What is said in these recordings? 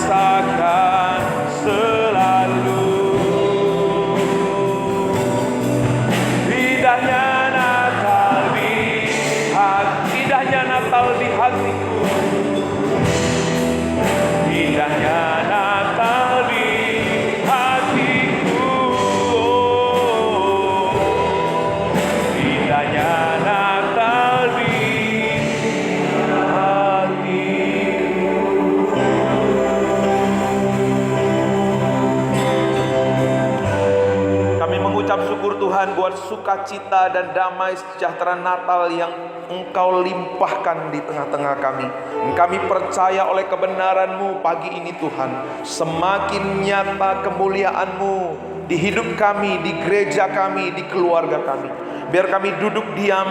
rasakan selalu. Indahnya Natal di hatiku. Indahnya Natal di hatiku. Indahnya Natal di hatiku. Kami mengucap syukur Tuhan buat sukacita dan damai sejahtera Natal yang Engkau limpahkan di tengah-tengah kami. Kami percaya oleh kebenaran-Mu pagi ini Tuhan, semakin nyata kemuliaan-Mu di hidup kami, di gereja kami, di keluarga kami. Biar kami duduk diam,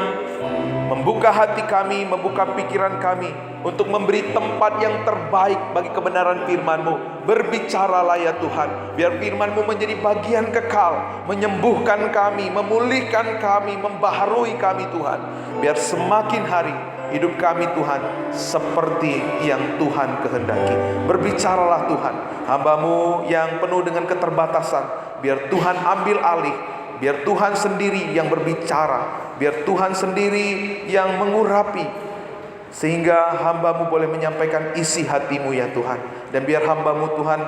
membuka hati kami, membuka pikiran kami untuk memberi tempat yang terbaik bagi kebenaran firman-Mu. Berbicaralah ya Tuhan, biar firman-Mu menjadi bagian kekal, menyembuhkan kami, memulihkan kami, membaharui kami Tuhan. Biar semakin hari hidup kami Tuhan seperti yang Tuhan kehendaki. Berbicaralah Tuhan, hamba-Mu yang penuh dengan keterbatasan, biar Tuhan ambil alih. Biar Tuhan sendiri yang berbicara, biar Tuhan sendiri yang mengurapi, sehingga hamba-Mu boleh menyampaikan isi hati-Mu ya Tuhan. Dan biar hamba-Mu Tuhan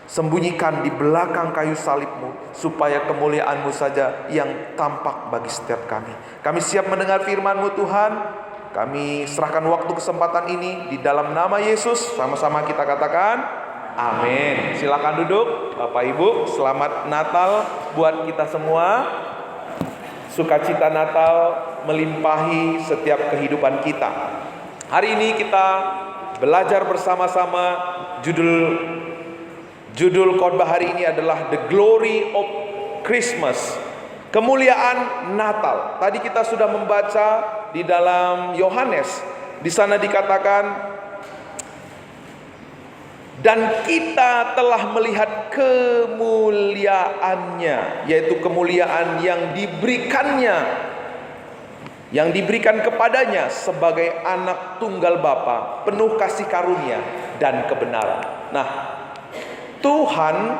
sembunyikan di belakang kayu salib-Mu, supaya kemuliaan-Mu saja yang tampak bagi setiap kami. Kami siap mendengar firman-Mu Tuhan. Kami serahkan waktu kesempatan ini di dalam nama Yesus. Sama-sama kita katakan amin. Silakan duduk Bapak Ibu. Selamat Natal buat kita semua. Sukacita Natal melimpahi setiap kehidupan kita. Hari ini kita belajar bersama-sama. Judul khotbah hari ini adalah The Glory of Christmas, kemuliaan Natal. Tadi kita sudah membaca di dalam Yohanes. Di sana dikatakan, dan kita telah melihat kemuliaannya, yaitu kemuliaan yang diberikan kepadanya sebagai anak tunggal Bapa, penuh kasih karunia dan kebenaran. Nah, Tuhan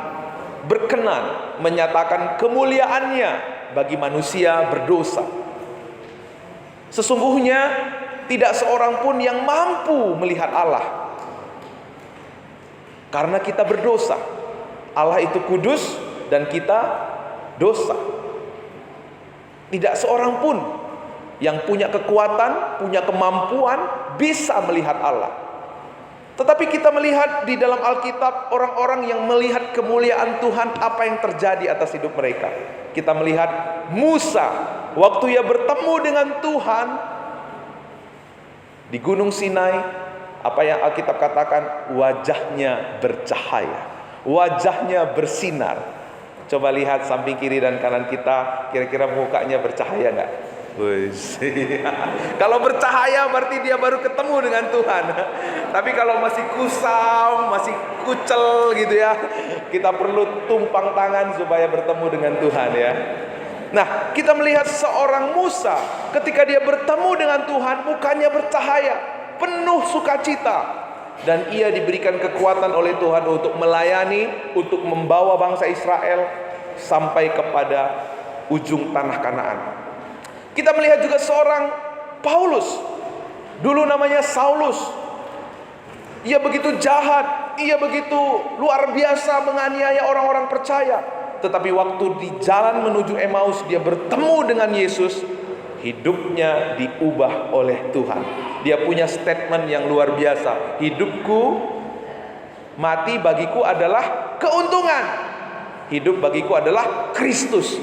berkenan menyatakan kemuliaannya bagi manusia berdosa. Sesungguhnya tidak seorang pun yang mampu melihat Allah, karena kita berdosa. Allah itu kudus dan kita dosa. Tidak seorang pun yang punya kekuatan, punya kemampuan bisa melihat Allah. Tetapi kita melihat di dalam Alkitab orang-orang yang melihat kemuliaan Tuhan, apa yang terjadi atas hidup mereka. Kita melihat Musa, waktu ia bertemu dengan Tuhan di Gunung Sinai. Apa yang Alkitab katakan? Wajahnya bercahaya, wajahnya bersinar. Coba lihat samping kiri dan kanan kita, kira-kira mukanya bercahaya enggak? Kalau bercahaya berarti dia baru ketemu dengan Tuhan. Tapi kalau masih kusam, masih kucel gitu ya, kita perlu tumpang tangan supaya bertemu dengan Tuhan ya. Nah, kita melihat seorang Musa, ketika dia bertemu dengan Tuhan, mukanya bercahaya, penuh sukacita, dan ia diberikan kekuatan oleh Tuhan untuk melayani, untuk membawa bangsa Israel sampai kepada ujung tanah Kanaan. Kita melihat juga seorang Paulus, dulu namanya Saulus. Ia begitu jahat, ia begitu luar biasa menganiaya orang-orang percaya. Tetapi waktu di jalan menuju Emmaus, dia bertemu dengan Yesus, hidupnya diubah oleh Tuhan. Dia punya statement yang luar biasa. Hidupku, mati bagiku adalah keuntungan. Hidup bagiku adalah Kristus.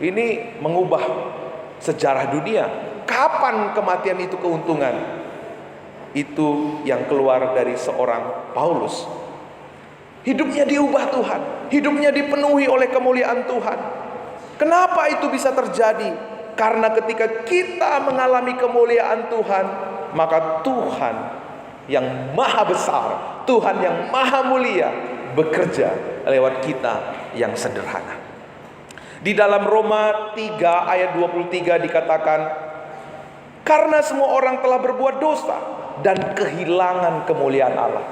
Ini mengubah sejarah dunia. Kapan kematian itu keuntungan? Itu yang keluar dari seorang Paulus. Hidupnya diubah Tuhan, hidupnya dipenuhi oleh kemuliaan Tuhan. Kenapa itu bisa terjadi? Karena ketika kita mengalami kemuliaan Tuhan, maka Tuhan yang maha besar, Tuhan yang maha mulia bekerja lewat kita yang sederhana. Di dalam Roma 3 ayat 23 dikatakan, karena semua orang telah berbuat dosa dan kehilangan kemuliaan Allah.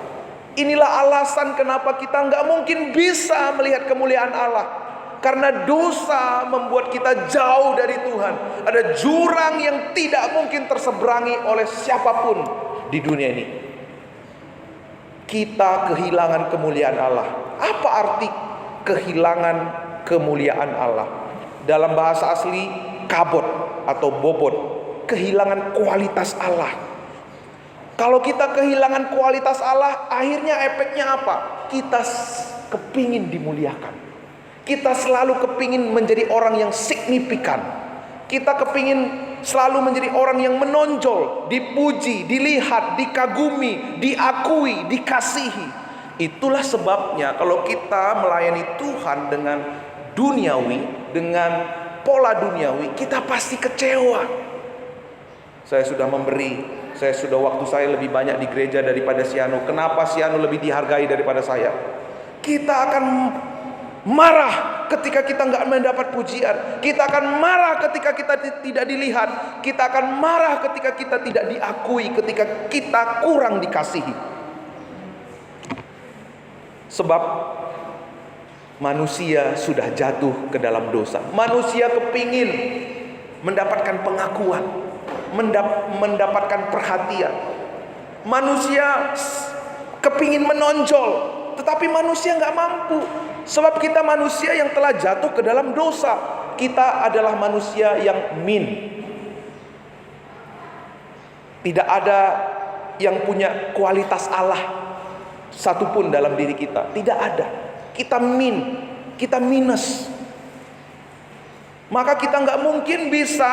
Inilah alasan kenapa kita nggak mungkin bisa melihat kemuliaan Allah. Karena dosa membuat kita jauh dari Tuhan. Ada jurang yang tidak mungkin terseberangi oleh siapapun di dunia ini. Kita kehilangan kemuliaan Allah. Apa arti kehilangan kemuliaan Allah? Dalam bahasa asli, kabot atau bobot. Kehilangan kualitas Allah. Kalau kita kehilangan kualitas Allah, akhirnya efeknya apa? Kita kepingin dimuliakan. Kita selalu kepingin menjadi orang yang signifikan. Kita kepingin selalu menjadi orang yang menonjol, dipuji, dilihat, dikagumi, diakui, dikasihi. Itulah sebabnya kalau kita melayani Tuhan dengan duniawi, dengan pola duniawi, kita pasti kecewa. Saya sudah memberi, waktu saya lebih banyak di gereja daripada si Anu. Kenapa si Anu lebih dihargai daripada saya? Kita akan marah ketika kita nggak mendapat pujian. Kita akan marah ketika kita tidak dilihat. Kita akan marah ketika kita tidak diakui, ketika kita kurang dikasihi. Sebab manusia sudah jatuh ke dalam dosa. Manusia kepingin mendapatkan pengakuan, mendapatkan perhatian. Manusia kepingin menonjol, tetapi manusia nggak mampu. Sebab kita manusia yang telah jatuh ke dalam dosa. Kita adalah manusia yang tidak ada yang punya kualitas Allah satupun dalam diri kita. Tidak ada. Kita kita minus. Maka kita nggak mungkin bisa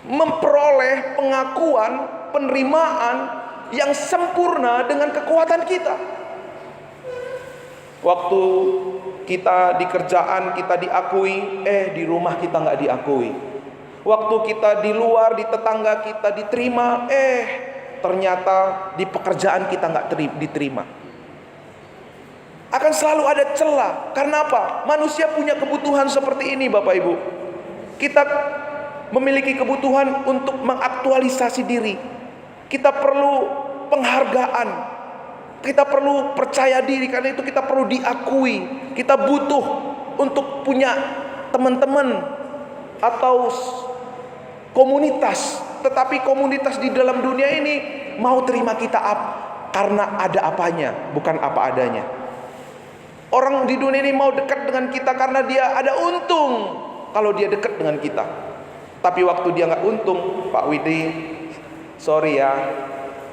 memperoleh pengakuan, penerimaan yang sempurna dengan kekuatan kita. Waktu kita di kerjaan kita diakui, di rumah kita nggak diakui. Waktu kita di luar, di tetangga kita diterima, ternyata di pekerjaan kita nggak diterima. Akan selalu ada celah. Karena apa? Manusia punya kebutuhan seperti ini, Bapak Ibu. Kita memiliki kebutuhan untuk mengaktualisasi diri. Kita perlu penghargaan. Kita perlu percaya diri, karena itu kita perlu diakui. Kita butuh untuk punya teman-teman atau komunitas. Tetapi komunitas di dalam dunia ini mau terima kita karena ada apanya, bukan apa adanya. Orang di dunia ini mau dekat dengan kita karena dia ada untung kalau dia dekat dengan kita. Tapi waktu dia nggak untung, Pak Widi, sorry ya,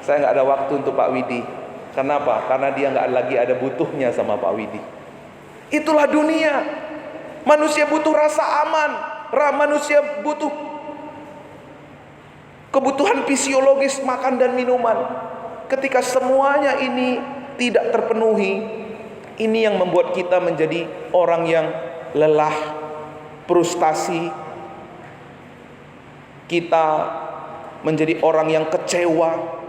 saya nggak ada waktu untuk Pak Widi. Kenapa? Karena dia nggak lagi ada butuhnya sama Pak Widi. Itulah dunia. Manusia butuh rasa aman. Manusia butuh kebutuhan fisiologis, makan dan minuman. Ketika semuanya ini tidak terpenuhi, ini yang membuat kita menjadi orang yang lelah, frustasi. Kita menjadi orang yang kecewa.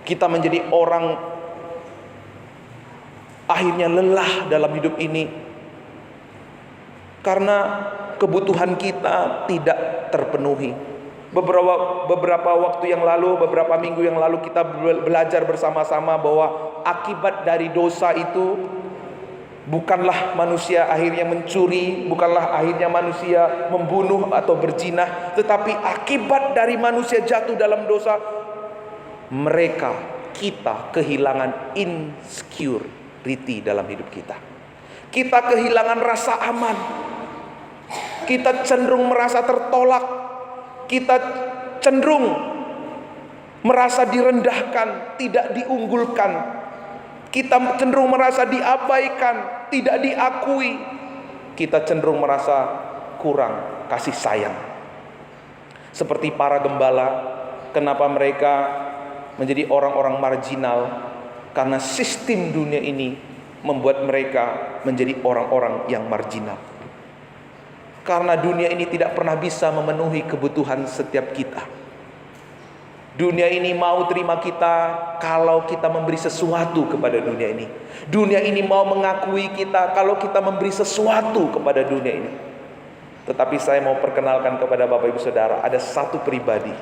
Kita menjadi orang akhirnya lelah dalam hidup ini karena kebutuhan kita tidak terpenuhi. Beberapa waktu yang lalu, beberapa minggu yang lalu kita belajar bersama-sama bahwa akibat dari dosa itu bukanlah manusia akhirnya mencuri, bukanlah akhirnya manusia membunuh atau berzina, tetapi akibat dari manusia jatuh dalam dosa, kita kehilangan insecurity dalam hidup kita. Kita kehilangan rasa aman. Kita cenderung merasa tertolak. Kita cenderung merasa direndahkan, tidak diunggulkan. Kita cenderung merasa diabaikan, tidak diakui. Kita cenderung merasa kurang kasih sayang. Seperti para gembala, kenapa mereka menjadi orang-orang marginal? Karena sistem dunia ini membuat mereka menjadi orang-orang yang marginal. Karena dunia ini tidak pernah bisa memenuhi kebutuhan setiap kita. Dunia ini mau terima kita kalau kita memberi sesuatu kepada dunia ini. Dunia ini mau mengakui kita kalau kita memberi sesuatu kepada dunia ini. Tetapi saya mau perkenalkan kepada Bapak Ibu Saudara, ada satu pribadi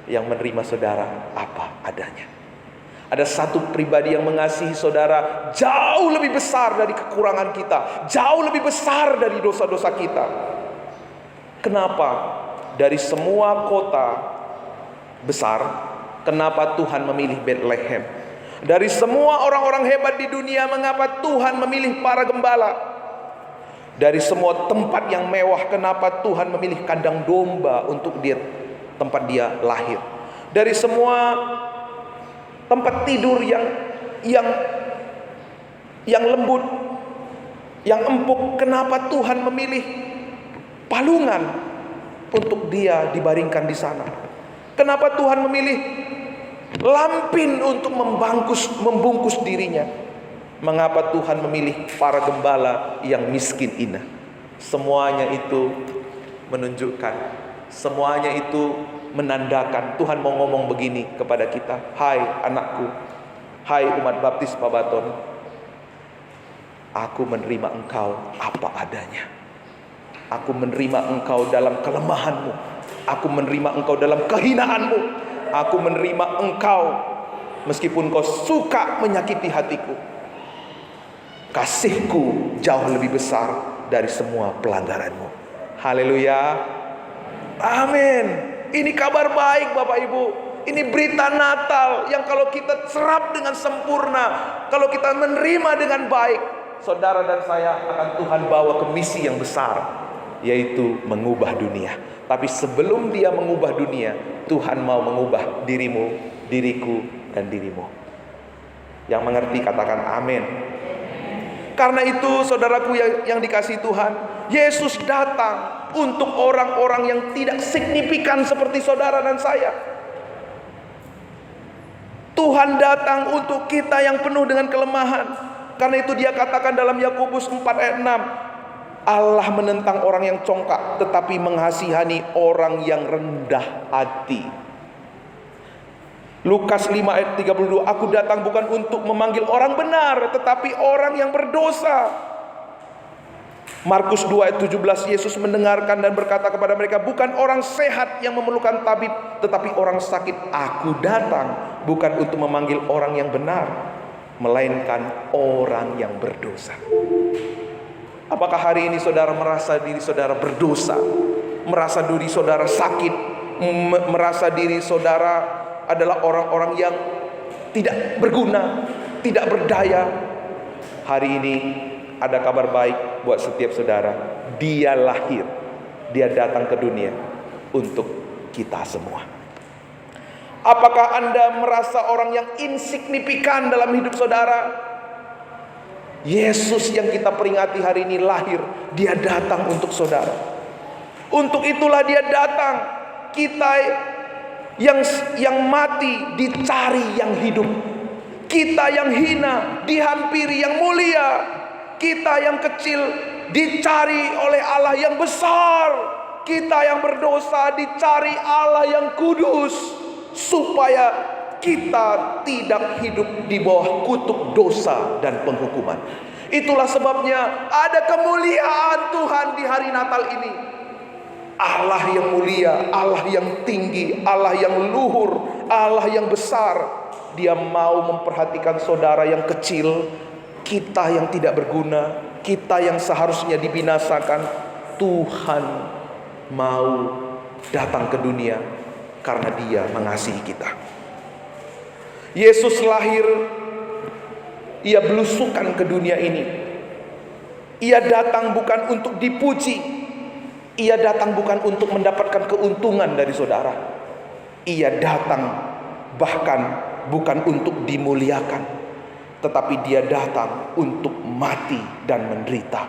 yang menerima saudara apa adanya. Ada satu pribadi yang mengasihi saudara jauh lebih besar dari kekurangan kita, jauh lebih besar dari dosa-dosa kita. Kenapa? Dari semua kota besar, kenapa Tuhan memilih Bethlehem? Dari semua orang-orang hebat di dunia, mengapa Tuhan memilih para gembala? Dari semua tempat yang mewah, kenapa Tuhan memilih kandang domba untuk tempat dia lahir? Dari semua tempat tidur yang lembut, yang empuk, kenapa Tuhan memilih palungan untuk dia dibaringkan di sana? Kenapa Tuhan memilih lampin untuk membungkus dirinya? Mengapa Tuhan memilih para gembala yang miskin ina? Semuanya itu menunjukkan, semuanya itu menandakan Tuhan mau ngomong begini kepada kita. Hai anakku, hai umat baptis Pabaton, aku menerima engkau apa adanya. Aku menerima engkau dalam kelemahanmu. Aku menerima engkau dalam kehinaanmu. Aku menerima engkau meskipun kau suka menyakiti hatiku. Kasihku jauh lebih besar dari semua pelanggaranmu. Haleluya. Amin. Ini kabar baik Bapak Ibu. Ini berita Natal yang kalau kita serap dengan sempurna, kalau kita menerima dengan baik, saudara dan saya akan Tuhan bawa ke misi yang besar, yaitu mengubah dunia. Tapi sebelum dia mengubah dunia, Tuhan mau mengubah dirimu, diriku, dan dirimu. Yang mengerti katakan amin. Karena itu saudaraku yang dikasihi Tuhan, Yesus datang untuk orang-orang yang tidak signifikan seperti saudara dan saya. Tuhan datang untuk kita yang penuh dengan kelemahan. Karena itu dia katakan dalam Yakobus 4 ayat 6, Allah menentang orang yang congkak, tetapi menghasihani orang yang rendah hati. Lukas 5 ayat 32, aku datang bukan untuk memanggil orang benar, tetapi orang yang berdosa. Markus 2 ayat 17, Yesus mendengarkan dan berkata kepada mereka, bukan orang sehat yang memerlukan tabib, tetapi orang sakit. Aku datang bukan untuk memanggil orang yang benar, melainkan orang yang berdosa. Apakah hari ini saudara merasa diri saudara berdosa, merasa diri saudara sakit, merasa diri saudara adalah orang-orang yang tidak berguna, tidak berdaya? Hari ini ada kabar baik buat setiap saudara. Dia lahir, dia datang ke dunia untuk kita semua. Apakah Anda merasa orang yang insignifikan dalam hidup saudara? Yesus yang kita peringati hari ini lahir, dia datang untuk saudara. Untuk itulah dia datang. Kita yang mati dicari yang hidup. Kita yang hina dihampiri yang mulia. Kita yang kecil dicari oleh Allah yang besar. Kita yang berdosa dicari Allah yang kudus, supaya kita tidak hidup di bawah kutuk dosa dan penghukuman. Itulah sebabnya ada kemuliaan Tuhan di hari Natal ini. Allah yang mulia, Allah yang tinggi, Allah yang luhur, Allah yang besar. Dia mau memperhatikan saudara yang kecil, kita yang tidak berguna, kita yang seharusnya dibinasakan. Tuhan mau datang ke dunia karena dia mengasihi kita. Yesus lahir, ia belusukan ke dunia ini. Ia datang bukan untuk dipuji, ia datang bukan untuk mendapatkan keuntungan dari saudara. Ia datang bahkan bukan untuk dimuliakan, tetapi dia datang untuk mati dan menderita.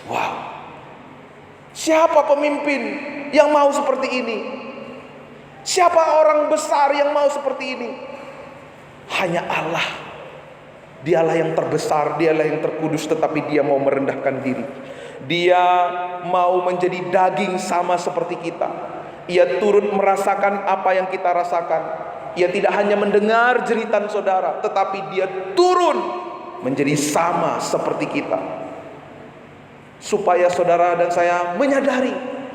Wow. Siapa pemimpin yang mau seperti ini? Siapa orang besar yang mau seperti ini? Hanya Allah. Dialah yang terbesar, dialah yang terkudus, tetapi dia mau merendahkan diri. Dia mau menjadi daging sama seperti kita. Ia turut merasakan apa yang kita rasakan. Ia tidak hanya mendengar jeritan saudara, tetapi dia turun menjadi sama seperti kita, supaya saudara dan saya menyadari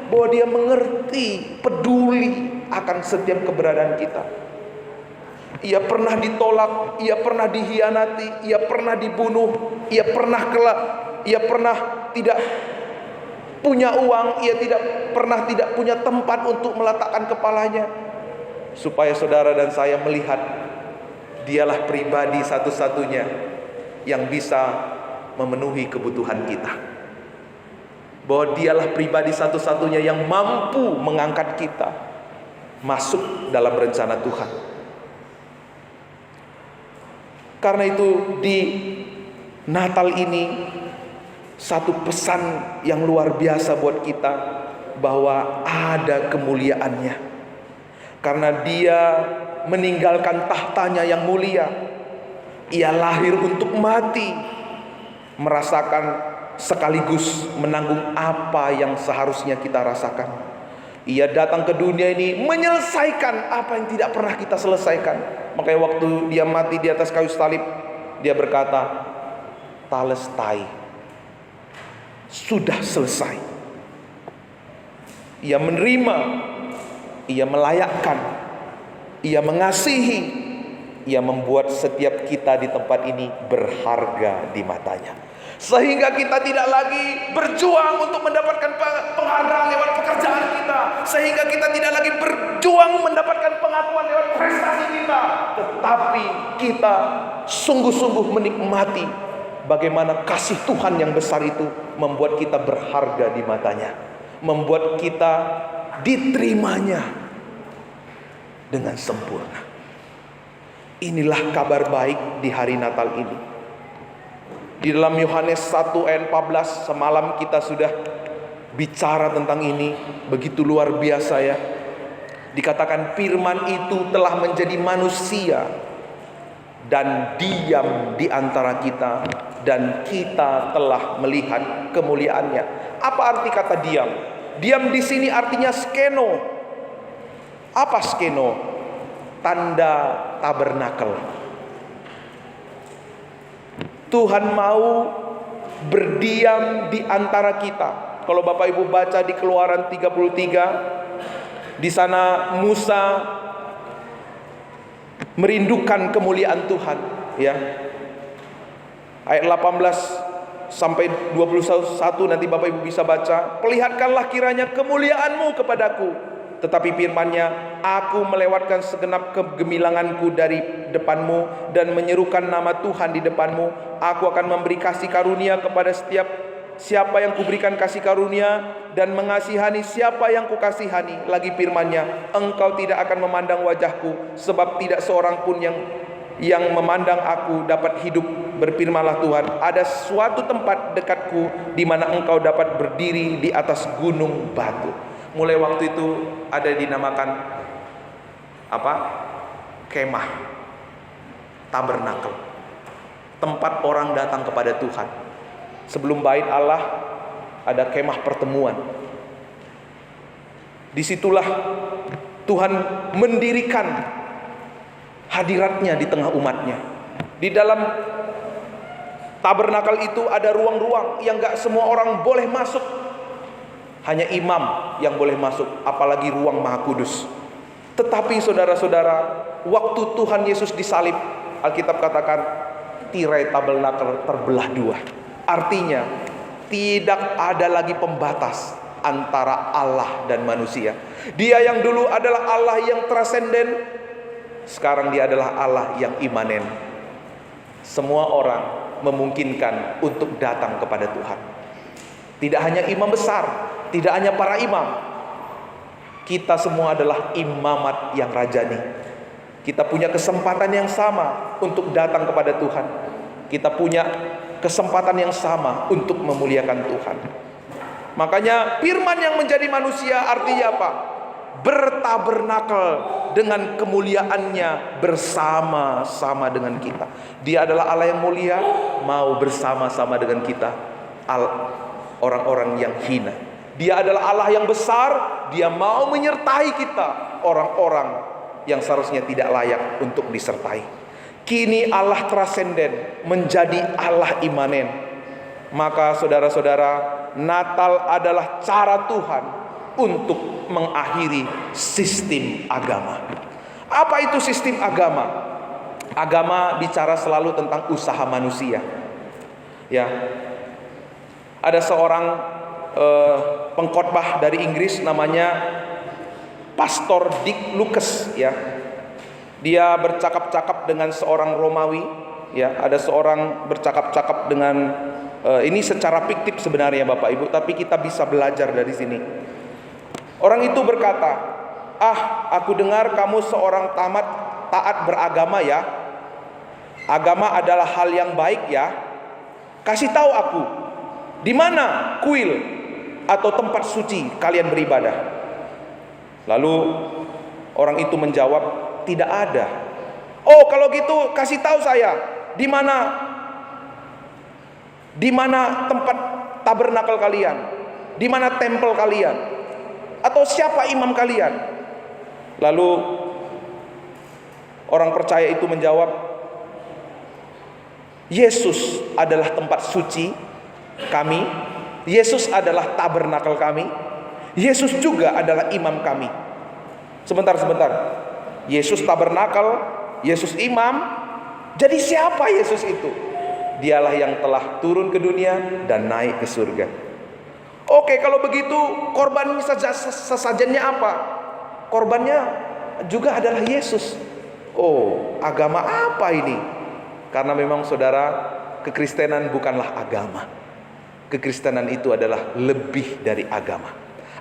bahwa dia mengerti, peduli akan setiap keberadaan kita. Ia pernah ditolak, ia pernah dihianati, ia pernah dibunuh, ia pernah tidak punya uang, ia tidak punya tempat untuk meletakkan kepalanya. Supaya saudara dan saya melihat dialah pribadi satu-satunya yang bisa memenuhi kebutuhan kita. Bahwa dialah pribadi satu-satunya yang mampu mengangkat kita masuk dalam rencana Tuhan. Karena itu di Natal ini satu pesan yang luar biasa buat kita, bahwa ada kemuliaannya. Karena dia meninggalkan tahtanya yang mulia, ia lahir untuk mati, merasakan sekaligus menanggung apa yang seharusnya kita rasakan. Ia datang ke dunia ini menyelesaikan apa yang tidak pernah kita selesaikan. Makanya waktu dia mati di atas kayu salib, dia berkata, "Talestai," sudah selesai. Ia menerima, ia melayakkan, ia mengasihi, ia membuat setiap kita di tempat ini berharga di matanya. Sehingga kita tidak lagi berjuang untuk mendapatkan penghargaan lewat pekerjaan kita. Sehingga kita tidak lagi berjuang mendapatkan pengakuan lewat prestasi kita. Tetapi kita sungguh-sungguh menikmati bagaimana kasih Tuhan yang besar itu membuat kita berharga di matanya, membuat kita diterimanya dengan sempurna. Inilah kabar baik di hari Natal ini. Di dalam Yohanes 1 ayat 14, semalam kita sudah bicara tentang ini, begitu luar biasa ya. Dikatakan firman itu telah menjadi manusia dan diam di antara kita, dan kita telah melihat kemuliaannya. Apa arti kata diam? Diam di sini artinya skeno. Apa skeno? Tanda tabernakel. Tuhan mau berdiam di antara kita. Kalau Bapak Ibu baca di Keluaran 33, di sana Musa merindukan kemuliaan Tuhan, ya. Ayat 18 sampai 21 nanti Bapak Ibu bisa baca. "Perlihatkanlah kiranya kemuliaanmu kepadaku." Tetapi firman-Nya, "Aku melewatkan segenap kegemilanganku dari depanmu dan menyerukan nama Tuhan di depanmu. Aku akan memberi kasih karunia kepada siapa yang kuberikan kasih karunia, dan mengasihani siapa yang kukasihani." Lagi firman-Nya, "Engkau tidak akan memandang wajahku, sebab tidak seorang pun yang memandang aku dapat hidup. Berfirmanlah Tuhan, ada suatu tempat dekatku di mana engkau dapat berdiri di atas gunung batu." Mulai waktu itu ada dinamakan apa? Kemah, tabernakel, tempat orang datang kepada Tuhan. Sebelum bait Allah ada kemah pertemuan. Disitulah Tuhan mendirikan hadiratnya di tengah umatnya. Di dalam tabernakel itu ada ruang-ruang yang gak semua orang boleh masuk. Hanya imam yang boleh masuk, apalagi ruang Maha Kudus. Tetapi saudara-saudara, waktu Tuhan Yesus disalib, Alkitab katakan tirai tabernakel terbelah dua. Artinya tidak ada lagi pembatas antara Allah dan manusia. Dia yang dulu adalah Allah yang transenden, sekarang dia adalah Allah yang imanen. Semua orang memungkinkan untuk datang kepada Tuhan. Tidak hanya imam besar, tidak hanya para imam, kita semua adalah imamat yang rajani. Kita punya kesempatan yang sama untuk datang kepada Tuhan. Kita punya kesempatan yang sama untuk memuliakan Tuhan. Makanya firman yang menjadi manusia artinya apa? Bertabernakel dengan kemuliaannya bersama-sama dengan kita. Dia adalah Allah yang mulia, mau bersama-sama dengan kita, orang-orang yang hina. Dia adalah Allah yang besar, dia mau menyertai kita, orang-orang yang seharusnya tidak layak untuk disertai. Kini Allah transenden menjadi Allah imanen. Maka saudara-saudara, Natal adalah cara Tuhan untuk mengakhiri sistem agama. Apa itu sistem agama? Agama bicara selalu tentang usaha manusia. Ya, ada seorang pengkhotbah dari Inggris namanya Pastor Dick Lucas. Ya, dia bercakap-cakap dengan seorang Romawi. Ya, ada seorang bercakap-cakap dengan ini secara fiktif sebenarnya Bapak Ibu, tapi kita bisa belajar dari sini. Orang itu berkata, aku dengar kamu seorang taat beragama ya. Agama adalah hal yang baik ya. Kasih tahu aku, di mana kuil atau tempat suci kalian beribadah? Lalu orang itu menjawab, tidak ada. Oh, kalau gitu kasih tahu saya, di mana tempat tabernakel kalian? Di mana tempel kalian? Atau siapa imam kalian? Lalu orang percaya itu menjawab, Yesus adalah tempat suci kami. Yesus adalah tabernakel kami. Yesus juga adalah imam kami. Sebentar. Yesus tabernakel, Yesus imam. Jadi siapa Yesus itu? Dialah yang telah turun ke dunia dan naik ke surga. Oke, kalau begitu korban sesajennya apa? Korbannya juga adalah Yesus. Oh, agama apa ini? Karena memang saudara, kekristenan bukanlah agama. Kekristenan itu adalah lebih dari agama.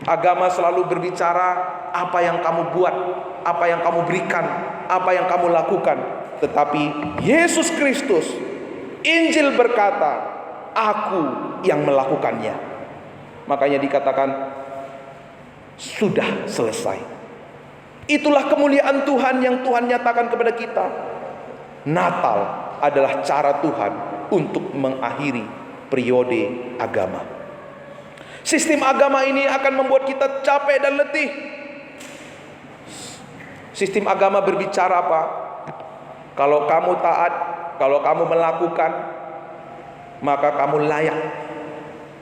Agama selalu berbicara apa yang kamu buat, apa yang kamu berikan, apa yang kamu lakukan. Tetapi Yesus Kristus, Injil berkata, aku yang melakukannya. Makanya dikatakan sudah selesai. Itulah kemuliaan Tuhan yang Tuhan nyatakan kepada kita. Natal adalah cara Tuhan untuk mengakhiri periode agama. Sistem agama ini akan membuat kita capek dan letih. Sistem agama berbicara apa? Kalau kamu taat, kalau kamu melakukan, maka kamu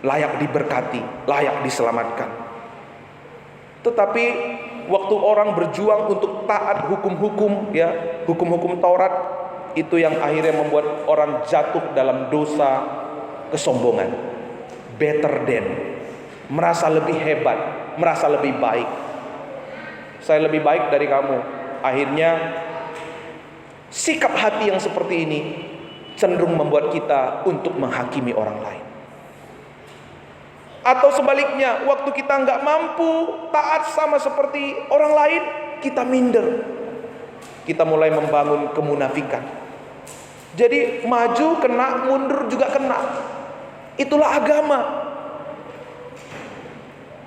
layak diberkati, layak diselamatkan. Tetapi waktu orang berjuang untuk taat hukum-hukum, ya, hukum-hukum Taurat, itu yang akhirnya membuat orang jatuh dalam dosa kesombongan, better than, merasa lebih hebat, merasa lebih baik. Saya lebih baik dari kamu. Akhirnya sikap hati yang seperti ini cenderung membuat kita untuk menghakimi orang lain. Atau sebaliknya, waktu kita nggak mampu taat sama seperti orang lain, kita minder. Kita mulai membangun kemunafikan. Jadi maju kena, mundur juga kena. Itulah agama.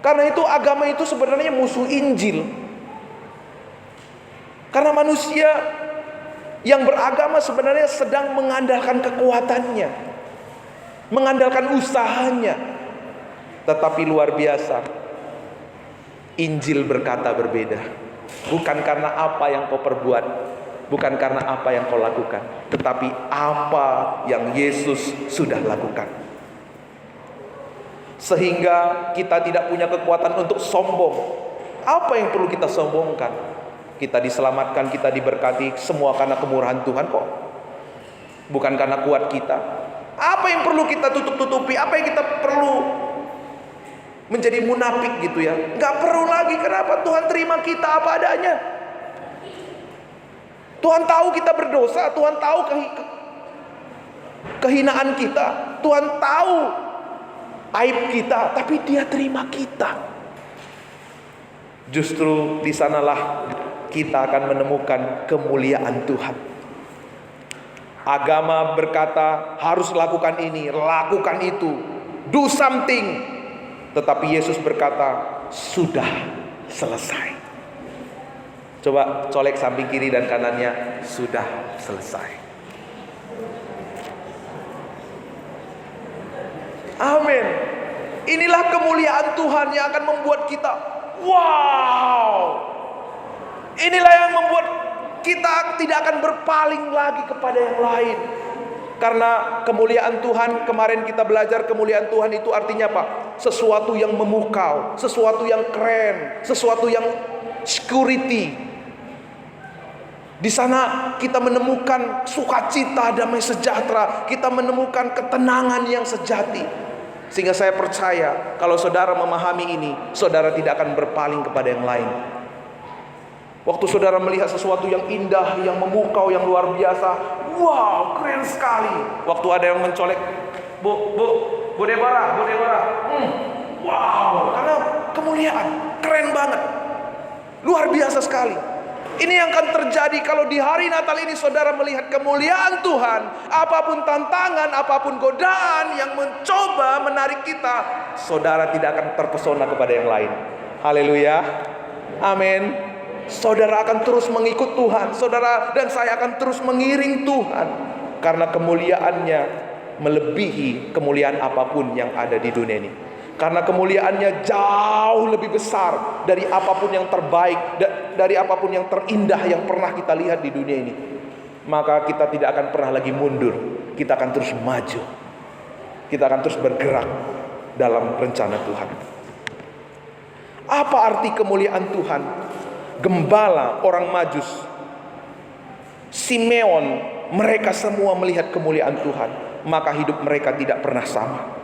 Karena itu agama itu sebenarnya musuh Injil. Karena manusia yang beragama sebenarnya sedang mengandalkan kekuatannya, mengandalkan usahanya. Tetapi luar biasa, Injil berkata berbeda. Bukan karena apa yang kau perbuat, bukan karena apa yang kau lakukan, tetapi apa yang Yesus sudah lakukan. Sehingga kita tidak punya kekuatan untuk sombong. Apa yang perlu kita sombongkan? Kita diselamatkan, kita diberkati, semua karena kemurahan Tuhan kok. Bukan karena kuat kita. Apa yang perlu kita tutup-tutupi? Apa yang kita perlu menjadi munafik gitu ya? Gak perlu lagi. Kenapa? Tuhan terima kita apa adanya. Tuhan tahu kita berdosa, Tuhan tahu kehinaan kita, Tuhan tahu aib kita, tapi Dia terima kita. Justru di sanalah kita akan menemukan kemuliaan Tuhan. Agama berkata harus lakukan ini, lakukan itu, do something. Tetapi Yesus berkata sudah selesai. Coba colek samping kiri dan kanannya, sudah selesai. Amin. Inilah kemuliaan Tuhan yang akan membuat kita wow. Inilah yang membuat kita tidak akan berpaling lagi kepada yang lain. Karena kemuliaan Tuhan, kemarin kita belajar kemuliaan Tuhan itu artinya apa? Sesuatu yang memukau, sesuatu yang keren, sesuatu yang security. Di sana kita menemukan sukacita, damai sejahtera. Kita menemukan ketenangan yang sejati. Sehingga saya percaya kalau saudara memahami ini, saudara tidak akan berpaling kepada yang lain. Waktu saudara melihat sesuatu yang indah, yang memukau, yang luar biasa, wow, keren sekali. Waktu ada yang mencolek, Bu Deborah, wow, karena kemuliaan, keren banget, luar biasa sekali. Ini yang akan terjadi kalau di hari Natal ini saudara melihat kemuliaan Tuhan. Apapun tantangan, apapun godaan yang mencoba menarik kita, saudara tidak akan terpesona kepada yang lain. Haleluya, amin. Saudara akan terus mengikut Tuhan. Saudara dan saya akan terus mengiring Tuhan, karena kemuliaannya melebihi kemuliaan apapun yang ada di dunia ini. Karena kemuliaannya jauh lebih besar dari apapun yang terbaik, dari apapun yang terindah yang pernah kita lihat di dunia ini. Maka kita tidak akan pernah lagi mundur. Kita akan terus maju. Kita akan terus bergerak dalam rencana Tuhan. Apa arti kemuliaan Tuhan? Gembala orang Majus, Simeon, mereka semua melihat kemuliaan Tuhan. Maka hidup mereka tidak pernah sama.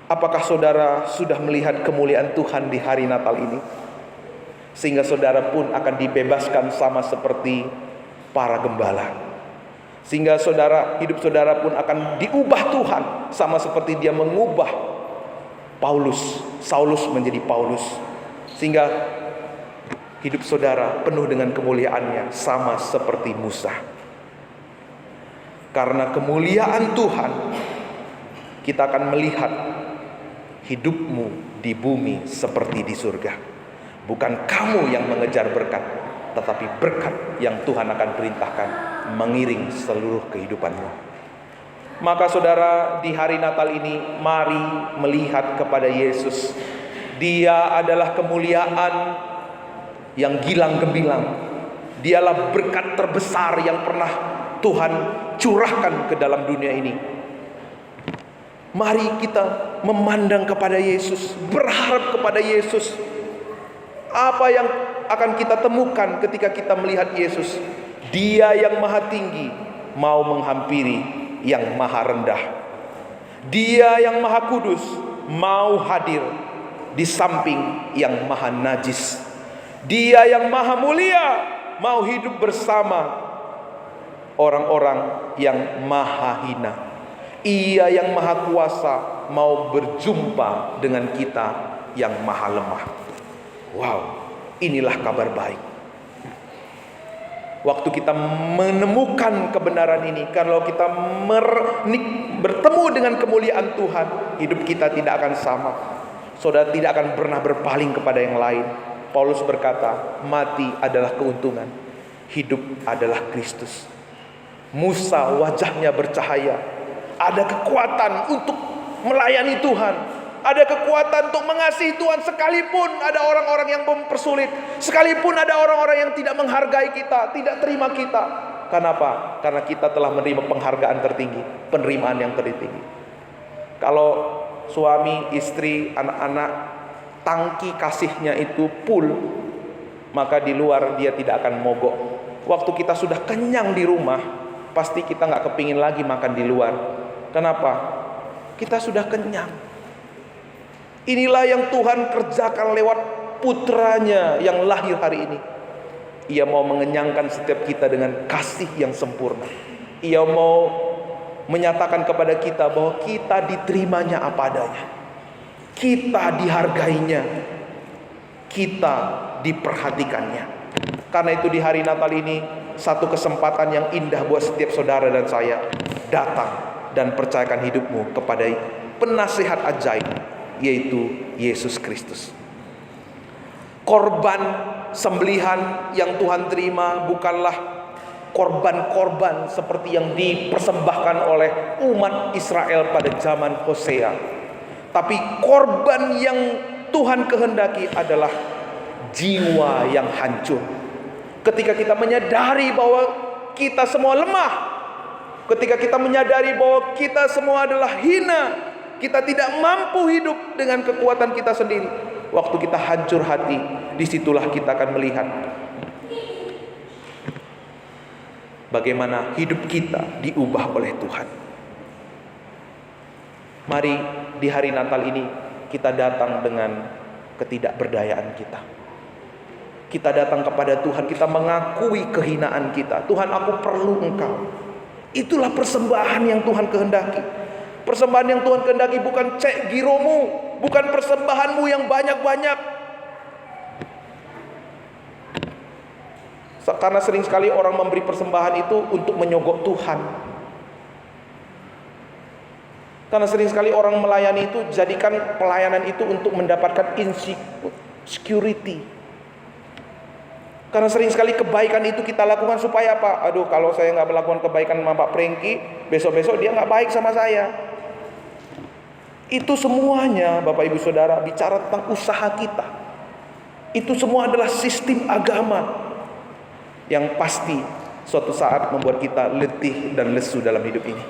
Apakah saudara sudah melihat kemuliaan Tuhan di hari Natal ini? Sehingga saudara pun akan dibebaskan sama seperti para gembala. Sehingga hidup saudara pun akan diubah Tuhan, sama seperti dia mengubah Saulus menjadi Paulus. Sehingga hidup saudara penuh dengan kemuliaannya, sama seperti Musa. Karena kemuliaan Tuhan, kita akan melihat hidupmu di bumi seperti di surga. Bukan kamu yang mengejar berkat, tetapi berkat yang Tuhan akan perintahkan mengiring seluruh kehidupanmu. Maka saudara, di hari Natal ini mari melihat kepada Yesus. Dia adalah kemuliaan yang gilang gemilang. Dialah berkat terbesar yang pernah Tuhan curahkan ke dalam dunia ini. Mari kita memandang kepada Yesus, berharap kepada Yesus. Apa yang akan kita temukan ketika kita melihat Yesus? Dia yang maha tinggi mau menghampiri yang maha rendah. Dia yang maha kudus mau hadir di samping yang maha najis. Dia yang maha mulia mau hidup bersama orang-orang yang maha hina. Ia yang maha kuasa mau berjumpa dengan kita yang maha lemah. Wow, inilah kabar baik. Waktu kita menemukan kebenaran ini, kalau kita bertemu dengan kemuliaan Tuhan, hidup kita tidak akan sama. Saudara tidak akan pernah berpaling kepada yang lain. Paulus berkata, mati adalah keuntungan, hidup adalah Kristus. Musa wajahnya bercahaya. Ada kekuatan untuk melayani Tuhan. Ada kekuatan untuk mengasihi Tuhan, sekalipun ada orang-orang yang mempersulit, sekalipun ada orang-orang yang tidak menghargai kita, tidak terima kita. Kenapa? Karena kita telah menerima penghargaan tertinggi, penerimaan yang tertinggi. Kalau suami, istri, anak-anak tangki kasihnya itu full, maka di luar dia tidak akan mogok. Waktu kita sudah kenyang di rumah, pasti kita gak kepingin lagi makan di luar. Kenapa? Kita sudah kenyang. Inilah yang Tuhan kerjakan lewat putranya yang lahir hari ini. Ia mau mengenyangkan setiap kita dengan kasih yang sempurna. Ia mau menyatakan kepada kita bahwa kita diterimanya apa adanya. Kita dihargainya. Kita diperhatikannya. Karena itu di hari Natal ini, satu kesempatan yang indah buat setiap saudara dan saya. Datang dan percayakan hidupmu kepada penasihat ajaib, yaitu Yesus Kristus. Korban sembelihan yang Tuhan terima bukanlah korban-korban seperti yang dipersembahkan oleh umat Israel pada zaman Hosea. Tapi korban yang Tuhan kehendaki adalah jiwa yang hancur. Ketika kita menyadari bahwa kita semua lemah, ketika kita menyadari bahwa kita semua adalah hina, kita tidak mampu hidup dengan kekuatan kita sendiri. Waktu kita hancur hati, disitulah kita akan melihat bagaimana hidup kita diubah oleh Tuhan. Mari di hari Natal ini kita datang dengan ketidakberdayaan kita. Kita datang kepada Tuhan, kita mengakui kehinaan kita. Tuhan, aku perlu Engkau. Itulah persembahan yang Tuhan kehendaki. Persembahan yang Tuhan kehendaki bukan cek giromu, bukan persembahanmu yang banyak-banyak. Karena sering sekali orang memberi persembahan itu untuk menyogok Tuhan. Karena sering sekali orang melayani itu, jadikan pelayanan itu untuk mendapatkan insecurity. Karena sering sekali kebaikan itu kita lakukan supaya apa? Aduh, kalau saya nggak melakukan kebaikan sama Pak Prengki, besok-besok dia nggak baik sama saya. Itu semuanya Bapak Ibu Saudara bicara tentang usaha kita. Itu semua adalah sistem agama yang pasti suatu saat membuat kita letih dan lesu dalam hidup ini.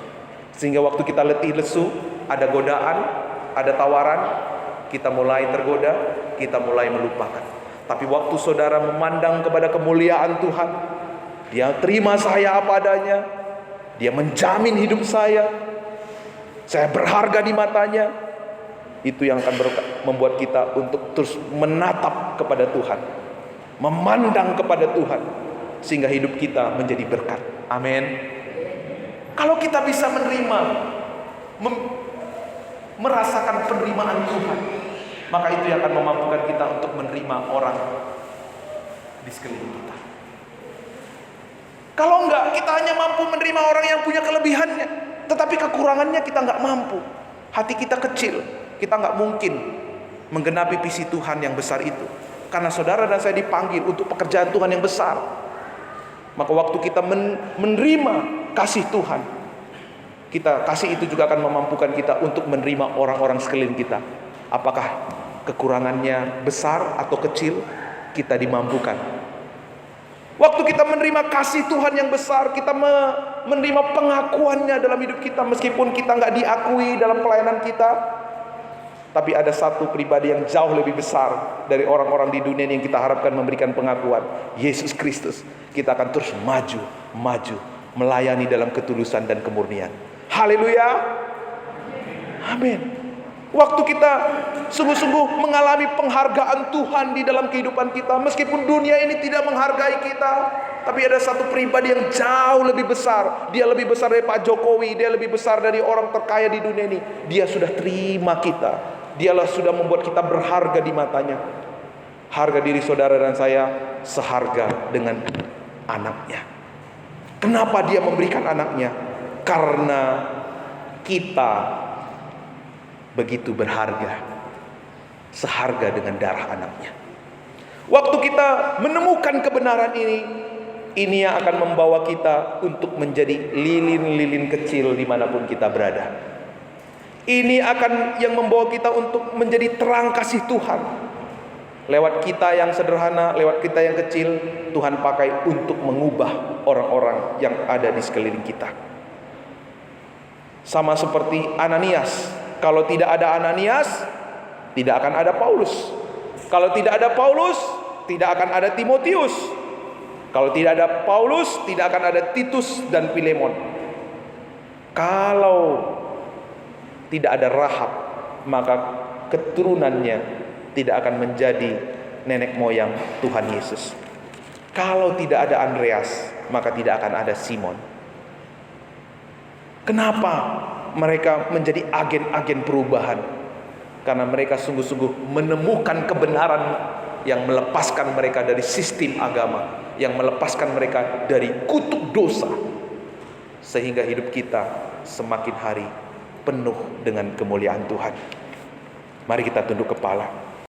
Sehingga waktu kita letih lesu, ada godaan, ada tawaran, kita mulai tergoda, kita mulai melupakan. Tapi waktu saudara memandang kepada kemuliaan Tuhan, Dia terima saya apa adanya, Dia menjamin hidup saya berharga di matanya. Itu yang akan membuat kita untuk terus menatap kepada Tuhan, memandang kepada Tuhan, sehingga hidup kita menjadi berkat. Amin. Kalau kita bisa menerima, merasakan penerimaan Tuhan, maka itu yang akan memampukan kita untuk menerima orang di sekeliling kita. Kalau enggak, kita hanya mampu menerima orang yang punya kelebihannya, tetapi kekurangannya kita enggak mampu. Hati kita kecil, kita enggak mungkin menggenapi visi Tuhan yang besar itu. Karena saudara dan saya dipanggil untuk pekerjaan Tuhan yang besar. Maka waktu kita menerima kasih Tuhan, kasih itu juga akan memampukan kita untuk menerima orang-orang sekeliling kita. Apakah kekurangannya besar atau kecil, kita dimampukan. Waktu kita menerima kasih Tuhan yang besar, kita menerima pengakuannya dalam hidup kita, meskipun kita nggak diakui dalam pelayanan kita. Tapi ada satu pribadi yang jauh lebih besar dari orang-orang di dunia ini yang kita harapkan memberikan pengakuan, Yesus Kristus. Kita akan terus maju, melayani dalam ketulusan dan kemurnian. Haleluya. Amin. Waktu kita sungguh-sungguh mengalami penghargaan Tuhan di dalam kehidupan kita, meskipun dunia ini tidak menghargai kita, tapi ada satu pribadi yang jauh lebih besar. Dia lebih besar dari Pak Jokowi, dia lebih besar dari orang terkaya di dunia ini. Dia sudah terima kita. Dialah sudah membuat kita berharga di matanya. Harga diri saudara dan saya seharga dengan anaknya. Kenapa dia memberikan anaknya? Karena kita begitu berharga, seharga dengan darah anaknya. Waktu kita menemukan kebenaran ini yang akan membawa kita untuk menjadi lilin-lilin kecil dimanapun kita berada. Ini akan yang membawa kita untuk menjadi terang kasih Tuhan. Lewat kita yang sederhana, lewat kita yang kecil, Tuhan pakai untuk mengubah orang-orang yang ada di sekeliling kita. Sama seperti Ananias. Kalau tidak ada Ananias, tidak akan ada Paulus. Kalau tidak ada Paulus, tidak akan ada Timotius. Kalau tidak ada Paulus, tidak akan ada Titus dan Filemon. Kalau tidak ada Rahab, maka keturunannya tidak akan menjadi nenek moyang Tuhan Yesus. Kalau tidak ada Andreas, maka tidak akan ada Simon. Kenapa mereka menjadi agen-agen perubahan? Karena mereka sungguh-sungguh menemukan kebenaran yang melepaskan mereka dari sistem agama, yang melepaskan mereka dari kutuk dosa, sehingga hidup kita semakin hari penuh dengan kemuliaan Tuhan. Mari kita tunduk kepala.